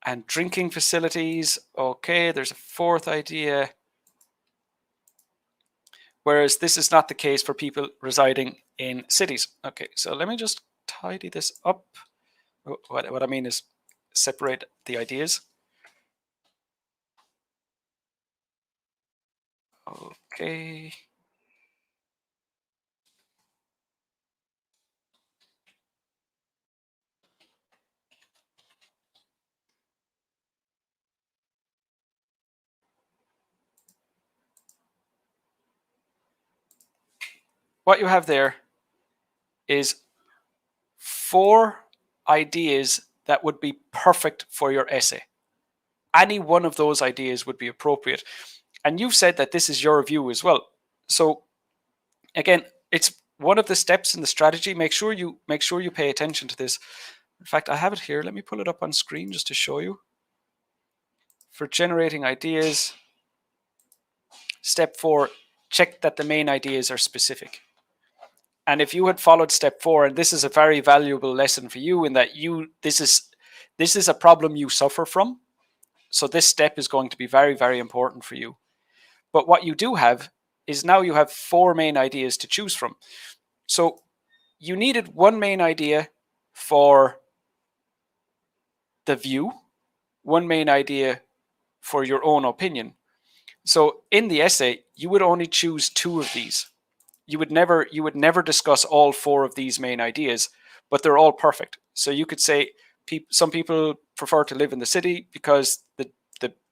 And drinking facilities. Okay, there's a fourth idea. Whereas this is not the case for people residing in cities. Okay, so let me just tidy this up. What I mean is separate the ideas. Okay. What you have there is 4 ideas that would be perfect for your essay. Any one of those ideas would be appropriate. And you've said that this is your view as well. So again, it's one of the steps in the strategy. Make sure you pay attention to this. In fact, I have it here. Let me pull it up on screen just to show you. For generating ideas, step 4 check that the main ideas are specific. And if you had followed step 4, and this is a very valuable lesson for you in that this is a problem you suffer from. So this step is going to be very, very important for you. But what you do have is now you have 4 main ideas to choose from. So you needed one main idea for the view, one main idea for your own opinion. So in the essay, you would only choose 2 of these. You would never discuss all 4 of these main ideas, but they're all perfect. So you could say some people prefer to live in the city because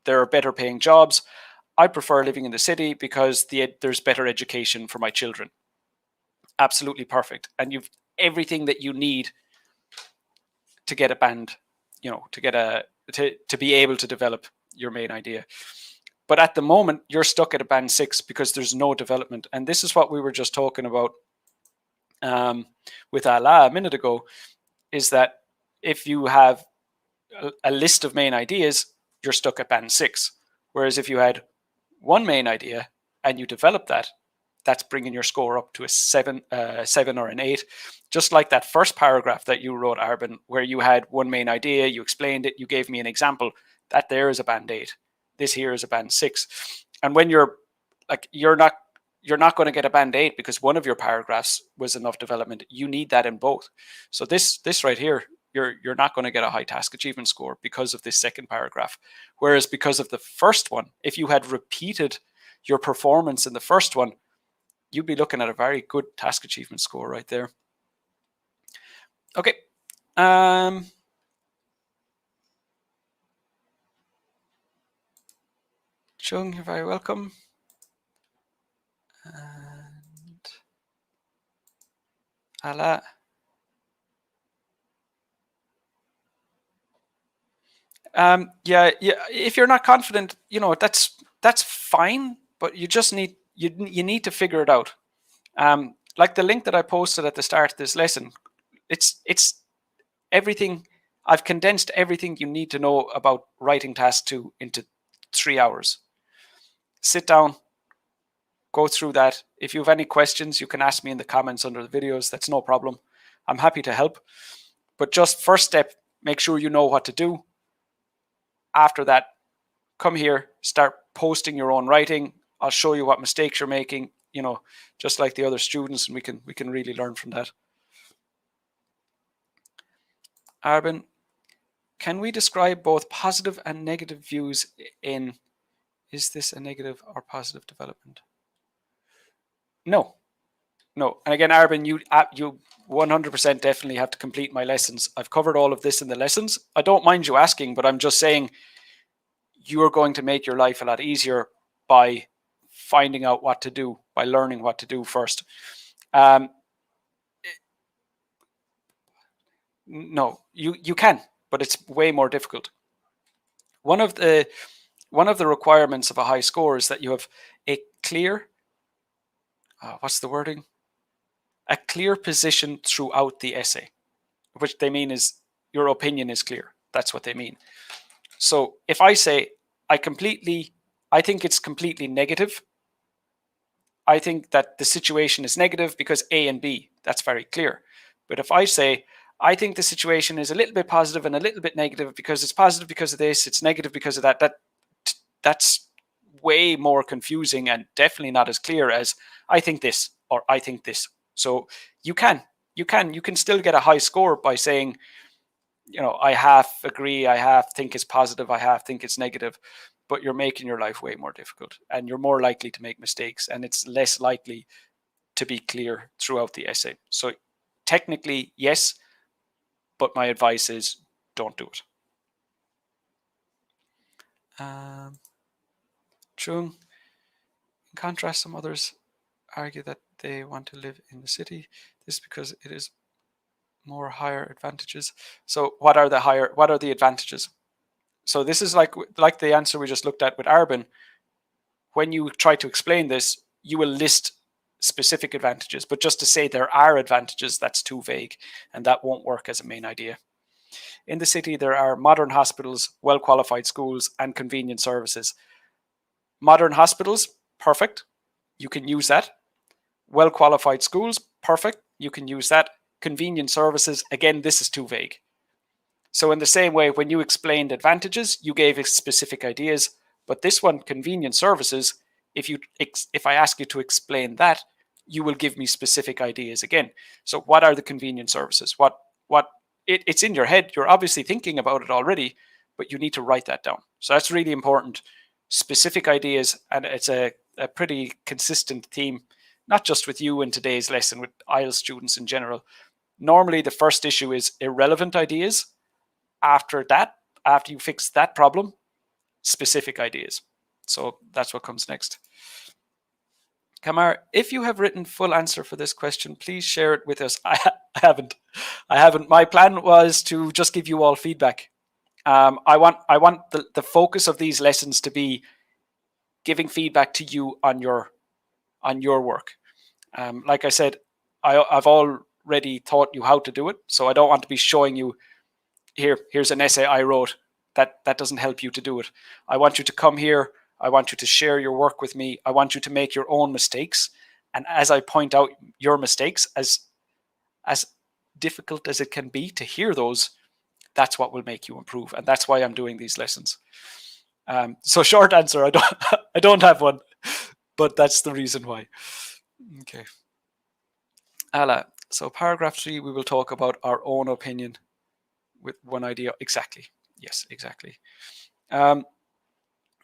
there are better paying jobs. I prefer living in the city because there's better education for my children. Absolutely perfect. And you've everything that you need to get a band, to be able to develop your main idea. But at the moment, you're stuck at a band 6 because there's no development. And this is what we were just talking about with Ala a minute ago, is that if you have a list of main ideas, you're stuck at band 6. Whereas if you had one main idea and you develop that, that's bringing your score up to a 7 or an 8. Just like that first paragraph that you wrote, Arben, where you had one main idea, you explained it, you gave me an example. That there is a band 8. This here is a band 6. And when you're not going to get a band 8 because one of your paragraphs was enough development. You need that in both. So this right here, you're not going to get a high task achievement score because of this second paragraph. Whereas because of the first one, if you had repeated your performance in the first one, you'd be looking at a very good task achievement score right there. Okay. Chung, you're very welcome. And Ala. Yeah. If you're not confident, that's fine. But you just need you need to figure it out. Like the link that I posted at the start of this lesson, it's everything. I've condensed everything you need to know about writing task 2 into 3 hours. Sit down, go through that. If you have any questions, you can ask me in the comments under the videos. That's no problem. I'm happy to help. But just first step, make sure you know what to do. After that, come here, start posting your own writing. I'll show you what mistakes you're making, just like the other students, and we can really learn from that. Arben, can we describe both positive and negative views in is this a negative or positive development? No. And again, Arben, you 100% definitely have to complete my lessons. I've covered all of this in the lessons. I don't mind you asking, but I'm just saying you are going to make your life a lot easier by finding out what to do, by learning what to do first. No, you can, but it's way more difficult. One of the requirements of a high score is that you have a clear, what's the wording? A clear position throughout the essay, which they mean is your opinion is clear. That's what they mean. So if I say, I think it's completely negative. I think that the situation is negative because A and B, that's very clear. But if I say, I think the situation is a little bit positive and a little bit negative because it's positive because of this, it's negative because of that's way more confusing and definitely not as clear as I think this or I think this. So you can still get a high score by saying, I half agree, I half think it's positive, I half think it's negative, but you're making your life way more difficult and you're more likely to make mistakes and it's less likely to be clear throughout the essay. So technically, yes, but my advice is don't do it. Chung, in contrast, some others argue that they want to live in the city. This is because it is more higher advantages. So what are the advantages? So this is like the answer we just looked at with Arben. When you try to explain this, you will list specific advantages, but just to say there are advantages, that's too vague, and that won't work as a main idea. In the city, there are modern hospitals, well-qualified schools, and convenient services. Modern hospitals, perfect. you can use that. Well-qualified schools, perfect, you can use that. Convenient services, again, this is too vague. So in the same way, when you explained advantages, you gave specific ideas, but this one, convenient services, if I ask you to explain that, you will give me specific ideas again. So what are the convenient services? It's in your head. You're obviously thinking about it already, but you need to write that down. So that's really important. Specific ideas, and it's a pretty consistent theme, not just with you in today's lesson, with IELTS students in general. Normally, the first issue is irrelevant ideas. After you fix that problem, specific ideas. So that's what comes next. Kamar, if you have written full answer for this question, please share it with us. I haven't. My plan was to just give you all feedback. I want the focus of these lessons to be giving feedback to you on your work. Like I said, I've already taught you how to do it, so I don't want to be showing you here's an essay I wrote. That doesn't help you to do it. I want you to come here. I want you to share your work with me. I want you to make your own mistakes. And as I point out your mistakes, as difficult as it can be to hear those, that's what will make you improve. And that's why I'm doing these lessons. So short answer, I don't have one, but that's the reason why. Okay. Ala, so paragraph 3, we will talk about our own opinion with one idea. Exactly. Yes, exactly.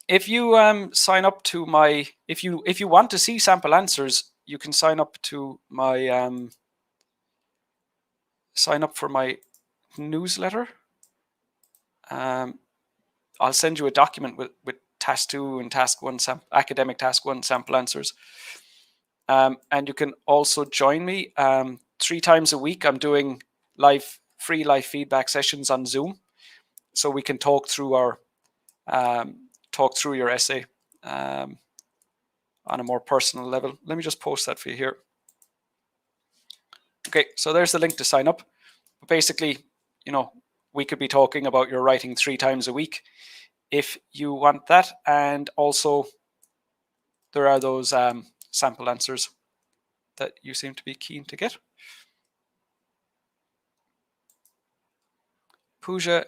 If you sign up to my, if you want to see sample answers, you can sign up to my sign up for my newsletter. I'll send you a document with task 2 and task 1 academic task 1 sample answers. And you can also join me 3 times a week. I'm doing free live feedback sessions on Zoom, so we can talk through your essay on a more personal level. Let me just post that for you here. Okay, so there's the link to sign up. Basically, we could be talking about your writing 3 times a week if you want that. And also there are those sample answers that you seem to be keen to get. Pooja,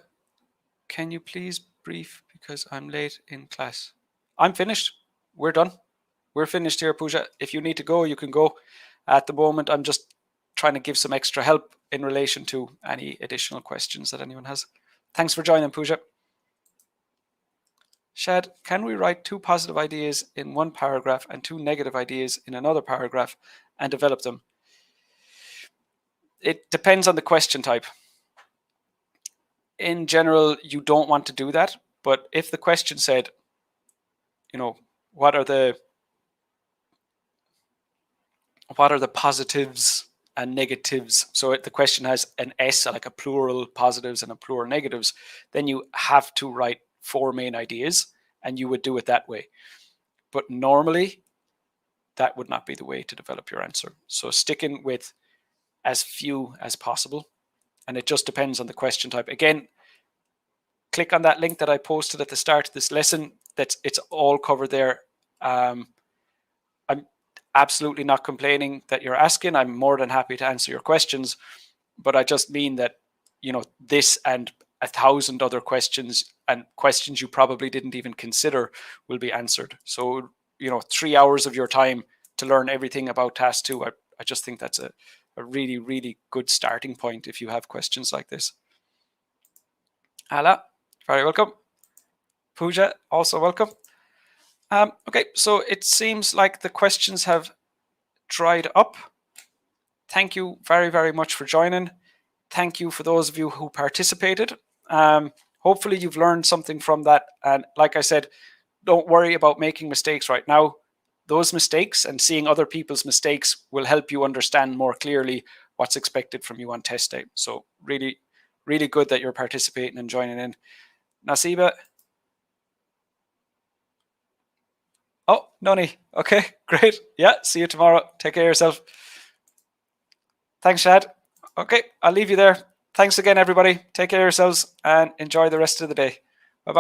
can you please brief because I'm late in class? I'm finished. We're done. We're finished here, Pooja. If you need to go, you can go. At the moment, I'm just trying to give some extra help in relation to any additional questions that anyone has. Thanks for joining, Pooja. Shad, can we write 2 positive ideas in one paragraph and 2 negative ideas in another paragraph and develop them? It depends on the question type. In general, you don't want to do that. But if the question said, what are the positives and negatives? So the question has an S, like a plural positives and a plural negatives. Then you have to write 4 main ideas, and you would do it that way. But normally, that would not be the way to develop your answer. So sticking with as few as possible. And it just depends on the question type. Again, click on that link that I posted at the start of this lesson. It's all covered there. I'm absolutely not complaining that you're asking. I'm more than happy to answer your questions. But I just mean that, this and 1,000 other questions and questions you probably didn't even consider will be answered. So, 3 hours of your time to learn everything about task 2. I just think that's a really, really good starting point if you have questions like this. Ala, very welcome. Pooja, also welcome. Okay, so it seems like the questions have dried up. Thank you very, very much for joining. Thank you for those of you who participated. Hopefully you've learned something from that. And like I said, don't worry about making mistakes right now. Those mistakes and seeing other people's mistakes will help you understand more clearly what's expected from you on test day. So really, really good that you're participating and joining in. Nasiba. Oh, Noni. Okay, great. Yeah, see you tomorrow. Take care of yourself. Thanks, Shad. Okay, I'll leave you there. Thanks again, everybody. Take care of yourselves and enjoy the rest of the day.